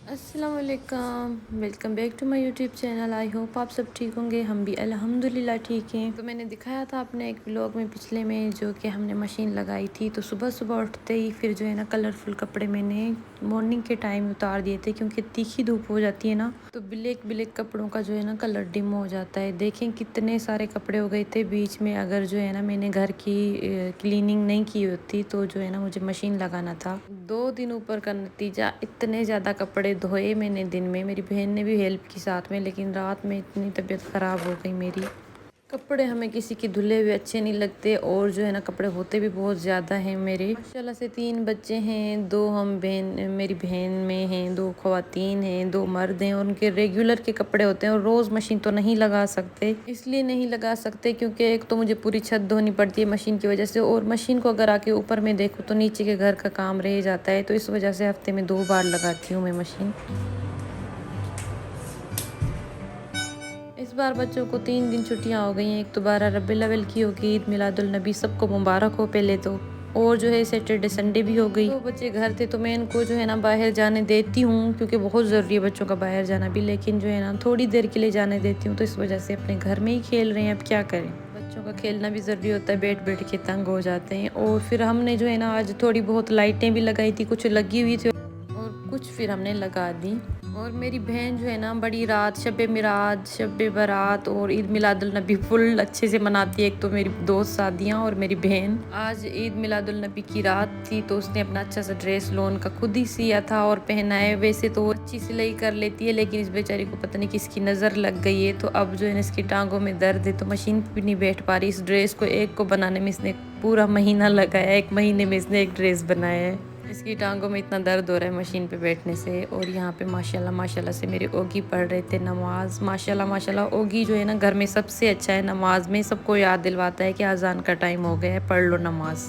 अस्सलाम वालेकुम, welcome back to my YouTube channel. I hope आप सब ठीक होंगे। हम भी अल्हम्दुलिल्लाह ठीक हैं। तो मैंने दिखाया था अपने एक व्लॉग में पिछले में, जो कि हमने मशीन लगाई थी। तो सुबह सुबह उठते ही फिर जो है ना कलरफुल कपड़े मैंने मॉर्निंग के टाइम उतार दिए थे, क्योंकि तीखी धूप हो जाती है ना, तो ब्लैक ब्लैक कपड़ों का जो है ना कलर डिम हो जाता है। देखें कितने सारे कपड़े हो गए थे बीच में। अगर जो है ना मैंने घर की क्लीनिंग नहीं की होती तो जो है ना मुझे मशीन लगाना था। 2 दिन ऊपर का नतीजा, इतने ज़्यादा कपड़े धोए मैंने दिन में। मेरी बहन ने भी हेल्प की साथ में, लेकिन रात में इतनी तबीयत ख़राब हो गई मेरी। कपड़े हमें किसी के धुले हुए अच्छे नहीं लगते, और जो है ना कपड़े होते भी बहुत ज़्यादा हैं मेरे। माशाल्लाह से 3 बच्चे हैं, 2 हम बहन मेरी बहन में हैं, 2 ख़वातीन हैं, 2 मर्द हैं, और उनके रेगुलर के कपड़े होते हैं। और रोज़ मशीन तो नहीं लगा सकते, इसलिए नहीं लगा सकते क्योंकि एक तो मुझे पूरी छत धोनी पड़ती है मशीन की वजह से, और मशीन को अगर आके ऊपर में देखूँ तो नीचे के घर का काम रह जाता है। तो इस वजह से हफ्ते में 2 बार लगाती हूँ मैं मशीन। इस बार बच्चों को 3 दिन छुट्टियां हो गई हैं। एक तो 12 रबीउल अव्वल की होगी, ईद मिलादुल नबी, सबको मुबारक हो पहले तो। और जो है सैटरडे संडे भी हो गई। तो बच्चे घर थे तो मैं इनको जो है ना बाहर जाने देती हूँ, क्योंकि बहुत ज़रूरी है बच्चों का बाहर जाना भी। लेकिन जो है ना थोड़ी देर के लिए जाने देती हूँ, तो इस वजह से अपने घर में ही खेल रहे हैं। अब क्या करें, बच्चों का खेलना भी ज़रूरी होता है, बैठ बैठ के तंग हो जाते हैं। और फिर हमने जो है ना आज थोड़ी बहुत लाइटें भी लगाई थी, कुछ लगी हुई थी और कुछ फिर हमने लगा दी। और मेरी बहन जो है ना बड़ी रात शब मिराज, शब बारात और ईद मिलादुल नबी फुल अच्छे से मनाती है। एक तो मेरी दोस्त शादियाँ और मेरी बहन। आज ईद मिलादुल नबी की रात थी, तो उसने अपना अच्छा सा ड्रेस लोन का खुद ही सिया था और पहना है। वैसे तो वो अच्छी सिलाई कर लेती है, लेकिन इस बेचारी को पता नहीं किसकी नज़र लग गई है, तो अब जो है ना इसकी टांगों में दर्द है, तो मशीन पर भी नहीं बैठ पा रही। इस ड्रेस को एक को बनाने में इसने पूरा महीना लगाया, 1 महीने में इसने एक ड्रेस बनाया है। इसकी टांगों में इतना दर्द हो रहा है मशीन पे बैठने से। और यहाँ पे माशाल्लाह माशाल्लाह से मेरे ओगी पढ़ रहे थे नमाज। माशाल्लाह माशाल्लाह ओगी जो है ना घर में सबसे अच्छा है नमाज में, सबको याद दिलवाता है कि अजान का टाइम हो गया है, पढ़ लो नमाज।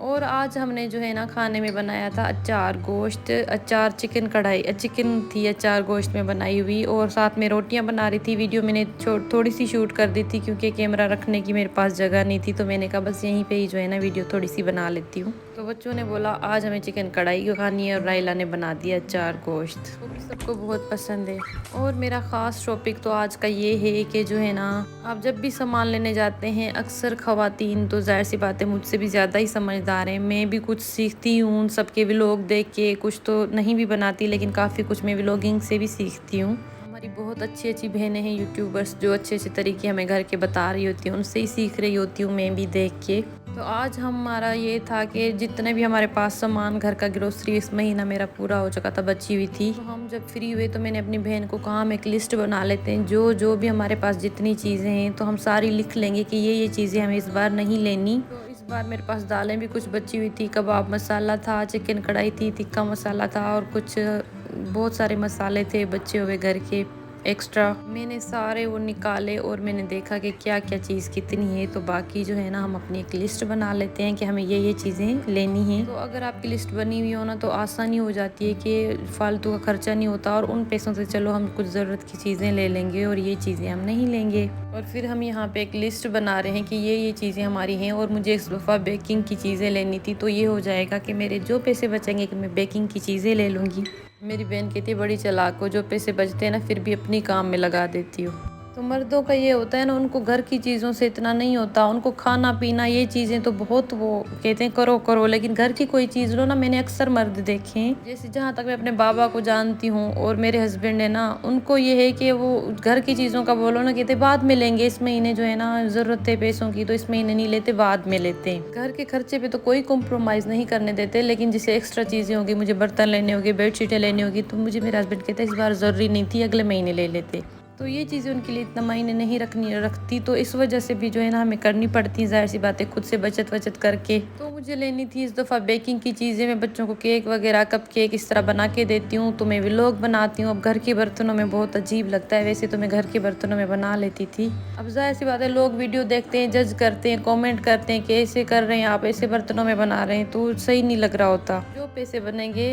और आज हमने जो है ना खाने में बनाया था अचार गोश्त, अचार चिकन कढ़ाई चिकन थी अचार गोश्त में बनाई हुई, और साथ में रोटियां बना रही थी। वीडियो मैंने थोड़ी सी शूट कर दी थी, क्योंकि कैमरा रखने की मेरे पास जगह नहीं थी, तो मैंने कहा बस यहीं पे ही जो है ना वीडियो थोड़ी सी बना लेती हूँ। तो बच्चों ने बोला आज हमें चिकन कढ़ाई खानी है, और रायला ने बना दिया अचार गोश्त, वो भी सबको बहुत पसंद है। और मेरा ख़ास टॉपिक तो आज का ये है कि जो है ना आप जब भी सामान लेने जाते हैं, अक्सर ख़वातीन तो ज़ाहिर सी बात है मुझसे भी ज़्यादा ही समझदार हैं। मैं भी कुछ सीखती हूँ सबके व्लॉग देख के, कुछ तो नहीं भी बनाती, लेकिन काफ़ी कुछ मैं व्लॉगिंग से भी सीखती हूँ। हमारी बहुत अच्छी अच्छी बहनें हैं यूट्यूबर्स, जो अच्छे अच्छे तरीके हमें घर के बता रही होती हैं, उनसे ही सीख रही होती हूँ मैं भी देख के। तो आज हमारा ये था कि जितने भी हमारे पास सामान घर का ग्रोसरी, इस महीना मेरा पूरा हो चुका था, बची हुई थी। तो हम जब फ्री हुए तो मैंने अपनी बहन को कहा हम एक लिस्ट बना लेते हैं, जो जो भी हमारे पास जितनी चीज़ें हैं तो हम सारी लिख लेंगे कि ये चीज़ें हमें इस बार नहीं लेनी। तो इस बार मेरे पास दालें भी कुछ बची हुई थी, कबाब मसाला था, चिकन कढ़ाई थी, टिक्का मसाला था, और कुछ बहुत सारे मसाले थे बचे हुए घर के एक्स्ट्रा। मैंने सारे वो निकाले और मैंने देखा कि क्या क्या चीज़ कितनी है। तो बाकी जो है ना हम अपनी एक लिस्ट बना लेते हैं कि हमें ये चीज़ें लेनी हैं। तो अगर आपकी लिस्ट बनी हुई हो ना तो आसानी हो जाती है कि फालतू का खर्चा नहीं होता, और उन पैसों से चलो हम कुछ ज़रूरत की चीज़ें ले लेंगे और ये चीज़ें हम नहीं लेंगे। और फिर हम यहाँ पे एक लिस्ट बना रहे हैं कि ये चीज़ें हमारी हैं, और मुझे इस दफ़ा बेकिंग की चीज़ें लेनी थी। तो ये हो जाएगा कि मेरे जो पैसे बचेंगे कि मैं बेकिंग की चीज़ें ले लूँगी। मेरी बहन कहती बड़ी चालाक हो, जो पैसे बचते हैं ना फिर भी अपनी काम में लगा देती हो। तो मर्दों का ये होता है ना, उनको घर की चीज़ों से इतना नहीं होता, उनको खाना पीना ये चीज़ें तो बहुत वो कहते हैं करो करो, लेकिन घर की कोई चीज़ लो ना। मैंने अक्सर मर्द देखे हैं, जैसे जहाँ तक मैं अपने बाबा को जानती हूँ और मेरे हस्बैंड है ना, उनको ये है कि वो घर की चीज़ों का बोलो ना, कहते बाद में लेंगे, इस महीने जो है ना ज़रूरत है पैसों की तो इस महीने नहीं लेते, बाद में लेते हैं। घर के खर्चे पे तो कोई कॉम्प्रोमाइज़ नहीं करने देते, लेकिन जैसे एक्स्ट्रा चीज़ें होगी, मुझे बर्तन लेने होंगे, बेडशीटें लेनी होगी, तो मुझे मेरे हस्बैंड कहते इस बार ज़रूरी नहीं थी, अगले महीने ले लेते। तो ये चीज़ें उनके लिए इतना मायने नहीं रखती, तो इस वजह से भी जो है ना हमें करनी पड़ती है, ज़ाहिर सी बात है, खुद से बचत करके। तो मुझे लेनी थी इस दफ़ा बेकिंग की चीज़ें। मैं बच्चों को केक वगैरह कप केक इस तरह बना के देती हूँ, तो मैं व्लॉग बनाती हूँ। अब घर के बर्तनों में बहुत अजीब लगता है, वैसे तो मैं घर के बर्तनों में बना लेती थी। अब ज़ाहिर सी बात है लोग वीडियो देखते हैं, जज करते हैं, कॉमेंट करते हैं कि ऐसे कर रहे हैं आप, ऐसे बर्तनों में बना रहे हैं, तो सही नहीं लग रहा होता। जो पैसे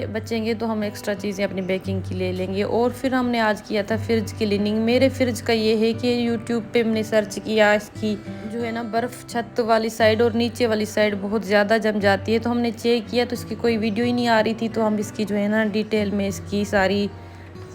बचेंगे तो हम एक्स्ट्रा चीज़ें अपनी बेकिंग की ले लेंगे। और फिर हमने आज किया था फ्रिज क्लीनिंग। मेरे फ्रिज का ये है कि यूट्यूब पे हमने सर्च किया, इसकी जो है ना बर्फ़ छत वाली साइड और नीचे वाली साइड बहुत ज़्यादा जम जाती है। तो हमने चेक किया तो इसकी कोई वीडियो ही नहीं आ रही थी, तो हम इसकी जो है ना डिटेल में इसकी सारी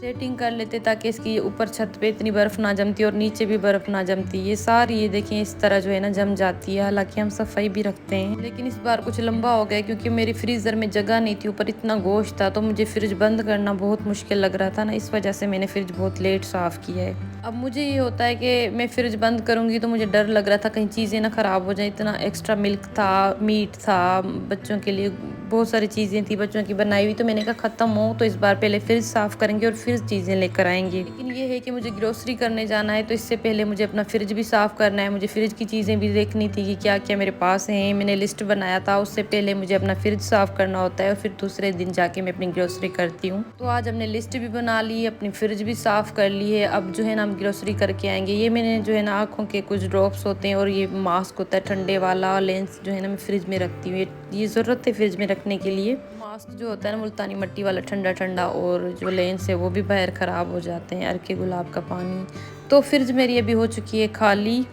सेटिंग कर लेते ताकि इसकी ऊपर छत पे इतनी बर्फ़ ना जमती और नीचे भी बर्फ़ ना जमती। ये सारी ये देखें इस तरह जो है ना जम जाती है। हालांकि हम सफाई भी रखते हैं, लेकिन इस बार कुछ लंबा हो गया क्योंकि मेरी फ्रीज़र में जगह नहीं थी, ऊपर इतना गोश्त था तो मुझे फ्रिज बंद करना बहुत मुश्किल लग रहा था ना, इस वजह से मैंने फ्रिज बहुत लेट साफ़ किया है। अब मुझे ये होता है कि मैं फ्रिज बंद करूँगी तो मुझे डर लग रहा था कहीं चीज़ें ना ख़राब हो जाए। इतना एक्स्ट्रा मिल्क था, मीट था, बच्चों के लिए बहुत सारी चीज़ें थी बच्चों की बनाई हुई, तो मैंने कहा ख़त्म हो तो इस बार पहले फ्रिज साफ़ करेंगे और फिर चीज़ें लेकर आएंगे। लेकिन ये है कि मुझे ग्रोसरी करने जाना है तो इससे पहले मुझे अपना फ्रिज भी साफ़ करना है। मुझे फ्रिज की चीज़ें भी देखनी थी कि क्या क्या मेरे पास हैं। मैंने लिस्ट बनाया था, उससे पहले मुझे अपना फ्रिज साफ़ करना होता है और फिर दूसरे दिन जाके मैं अपनी ग्रोसरी करती हूँ। तो आज हमने लिस्ट भी बना ली, अपनी फ्रिज भी साफ़ कर ली है। अब जो है ना हम ग्रोसरी करके आएंगे। ये मैंने जो है ना आँखों के कुछ ड्रॉप्स होते हैं और ये मास्क होता है ठंडे वाला, लेंस जो है ना मैं फ्रिज में रखती हूँ। ये ज़रूरत है फ्रिज में रखने के लिए। मास्क जो होता है ना मुल्तानी मिट्टी वाला ठंडा ठंडा, और जो लेंस है वो भी बाहर ख़राब हो जाते हैं। अर्के गुलाब का पानी। तो फ्रिज मेरी अभी हो चुकी है खाली।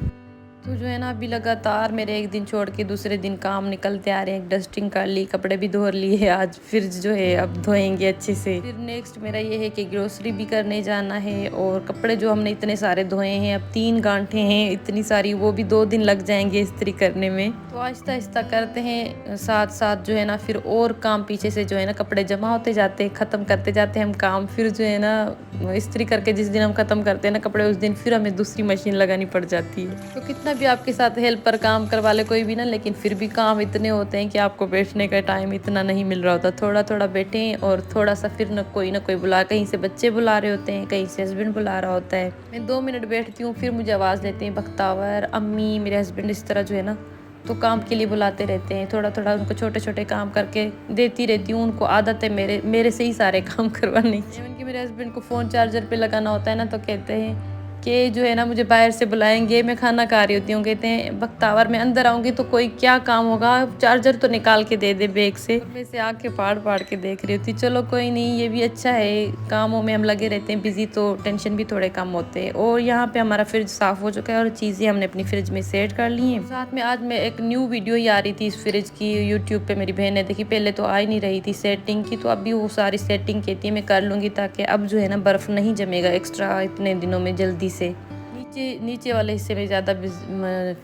तो जो है ना अभी लगातार मेरे एक दिन छोड़ के दूसरे दिन काम निकलते आ रहे हैं। डस्टिंग कर ली, कपड़े भी धो लिए, आज फ्रिज जो है अब धोएंगे अच्छे से। फिर नेक्स्ट मेरा ये है कि ग्रोसरी भी करने जाना है, और कपड़े जो हमने इतने सारे धोए हैं, अब 3 गांठें हैं इतनी सारी, वो भी 2 दिन लग जाएंगे इस्त्री करने में। तो आहिस्ता आहिस्ता करते हैं, साथ साथ जो है ना फिर और काम पीछे से जो है ना कपड़े जमा होते जाते हैं, ख़त्म करते जाते हैं हम काम। फिर जो है ना इस्त्री करके जिस दिन हम ख़त्म करते हैं ना कपड़े, उस दिन फिर हमें दूसरी मशीन लगानी पड़ जाती है। तो कितना भी आपके साथ हेल्प पर काम करवा ले कोई भी ना, लेकिन फिर भी काम इतने होते हैं कि आपको बैठने का टाइम इतना नहीं मिल रहा होता। थोड़ा थोड़ा बैठें और थोड़ा सा फिर ना कोई बुला, कहीं से बच्चे बुला रहे होते हैं, कहीं से हस्बैंड बुला रहा होता है। मैं 2 मिनट बैठती हूँ, फिर मुझे आवाज़ देते हैं बख्तावर, अम्मी, मेरे हस्बैंड, इस तरह जो है ना तो काम के लिए बुलाते रहते हैं। थोड़ा थोड़ा उनको छोटे छोटे काम करके देती रहती हूँ। उनको आदत है मेरे से ही सारे काम करवाने की। इवन कि मेरे हस्बैंड को फ़ोन चार्जर पे लगाना होता है ना, तो कहते हैं कि जो है ना मुझे बाहर से बुलाएंगे, मैं खाना खा रही होती हूँ। कहते हैं बख्तावर मैं अंदर आऊँगी तो कोई क्या काम होगा, चार्जर तो निकाल के दे दे बैग से। मैं से आके फाड़ फाड़ के देख रही होती। चलो कोई नहीं, ये भी अच्छा है, कामों में हम लगे रहते हैं बिजी, तो टेंशन भी थोड़े कम होते हैं। और यहाँ पे हमारा फ्रिज साफ़ हो चुका है और चीज़ें हमने अपनी फ्रिज में सेट कर ली हैं। साथ में आज मैं एक न्यू वीडियो ही आ रही थी इस फ्रिज की, यूट्यूब पे मेरी बहन ने देखी, पहले तो आ ही नहीं रही थी सेटिंग की, तो अभी वो सारी सेटिंग कहती है मैं कर लूँगी, ताकि अब जो है ना बर्फ़ नहीं जमेगा एक्स्ट्रा इतने दिनों में जल्दी से। नीचे वाले हिस्से में ज़्यादा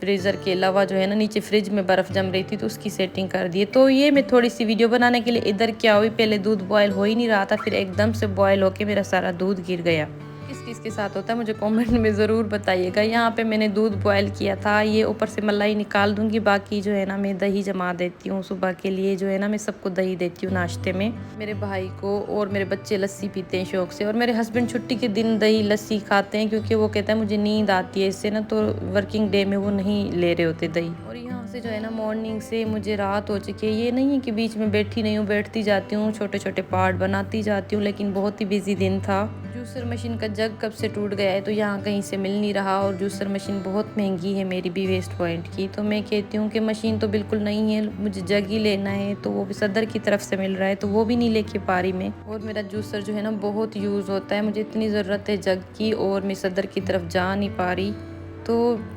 फ्रीज़र के अलावा जो है ना नीचे फ्रिज में बर्फ़ जम रही थी, तो उसकी सेटिंग कर दी है। तो ये मैं थोड़ी सी वीडियो बनाने के लिए इधर क्या हुई, पहले दूध बॉयल हो ही नहीं रहा था, फिर एकदम से बॉयल होके मेरा सारा दूध गिर गया। किस किस के साथ होता है मुझे कमेंट में ज़रूर बताइएगा। यहाँ पे मैंने दूध बॉयल किया था, ये ऊपर से मलाई निकाल दूंगी, बाकी जो है ना मैं दही जमा देती हूँ सुबह के लिए। जो है ना मैं सबको दही देती हूँ नाश्ते में, मेरे भाई को, और मेरे बच्चे लस्सी पीते हैं शौक से, और मेरे हस्बैंड छुट्टी के दिन दही लस्सी खाते हैं क्योंकि वो कहता है मुझे नींद आती है इससे ना, तो वर्किंग डे में वो नहीं ले रहे होते दही। और यहाँ से जो है ना मॉर्निंग से मुझे रात हो चुकी है। ये नहीं है कि बीच में बैठी नहीं हूँ, बैठती जाती हूँ, छोटे छोटे पार्ट बनाती जाती हूँ, लेकिन बहुत ही बिजी दिन था। जूसर मशीन का जग कब से टूट गया है तो यहाँ कहीं से मिल नहीं रहा, और जूसर मशीन बहुत महंगी है मेरी भी वेस्ट पॉइंट की। तो मैं कहती हूँ कि मशीन तो बिल्कुल नहीं है, मुझे जग ही लेना है, तो वो भी सदर की तरफ से मिल रहा है, तो वो भी नहीं लेके पा रही मैं। और मेरा जूसर जो है ना बहुत यूज़ होता है, मुझे इतनी ज़रूरत है जग की, और मैं सदर की तरफ जा नहीं पा रही। तो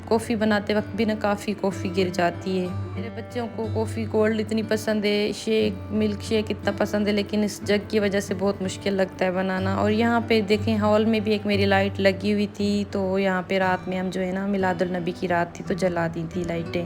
कॉफ़ी बनाते वक्त भी ना काफ़ी कॉफ़ी गिर जाती है। मेरे बच्चों को कॉफ़ी कोल्ड इतनी पसंद है, शेक, मिल्क शेक इतना पसंद है, लेकिन इस जग की वजह से बहुत मुश्किल लगता है बनाना। और यहाँ पे देखें हॉल में भी एक मेरी लाइट लगी हुई थी, तो यहाँ पे रात में हम जो है ना मिलादुल नबी की रात थी तो जला दी थी लाइटें।